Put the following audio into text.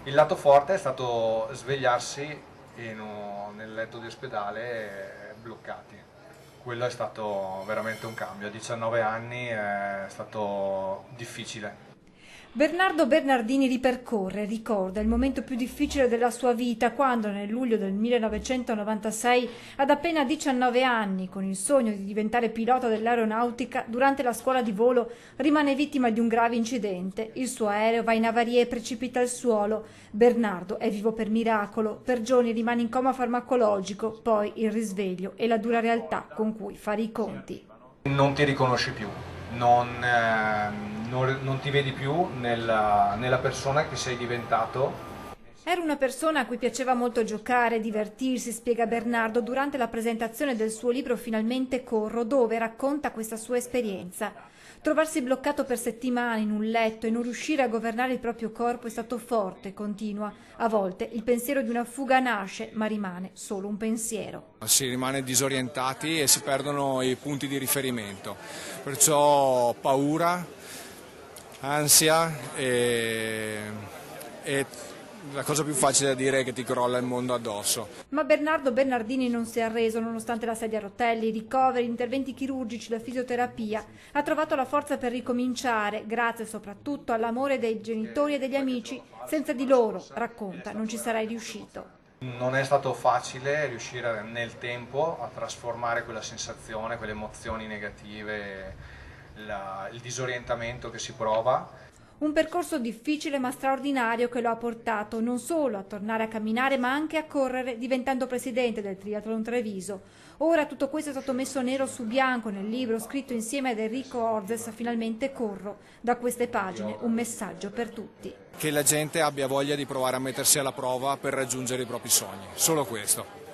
Il lato forte è stato svegliarsi nel letto di ospedale bloccati. Quello è stato veramente un cambio. A 19 anni è stato difficile. Bernardo Bernardini ripercorre, ricorda il momento più difficile della sua vita quando nel luglio del 1996, ad appena 19 anni, con il sogno di diventare pilota dell'aeronautica, durante la scuola di volo rimane vittima di un grave incidente. Il suo aereo va in avaria e precipita al suolo. Bernardo è vivo per miracolo, per giorni rimane in coma farmacologico, poi il risveglio e la dura realtà con cui fare i conti. Non ti riconosci più, non ti vedi più nella persona che sei diventato. Era una persona a cui piaceva molto giocare, divertirsi, spiega Bernardo durante la presentazione del suo libro Finalmente corro, dove racconta questa sua esperienza. Trovarsi bloccato per settimane in un letto e non riuscire a governare il proprio corpo è stato forte, continua. A volte il pensiero di una fuga nasce, ma rimane solo un pensiero. Si rimane disorientati e si perdono i punti di riferimento, perciò paura, ansia e la cosa più facile da dire è che ti crolla il mondo addosso. Ma Bernardo Bernardini non si è arreso nonostante la sedia a rotelle, i ricoveri, gli interventi chirurgici, la fisioterapia. Ha trovato la forza per ricominciare, grazie soprattutto all'amore dei genitori e degli amici. Senza di loro, racconta, non ci sarei riuscito. Non è stato facile riuscire nel tempo a trasformare quella sensazione, quelle emozioni negative, il disorientamento che si prova. Un percorso difficile ma straordinario che lo ha portato non solo a tornare a camminare ma anche a correre, diventando presidente del Triathlon Treviso. Ora tutto questo è stato messo nero su bianco nel libro scritto insieme ad Enrico Orzes, Finalmente corro. Da queste pagine un messaggio per tutti. Che la gente abbia voglia di provare a mettersi alla prova per raggiungere i propri sogni, solo questo.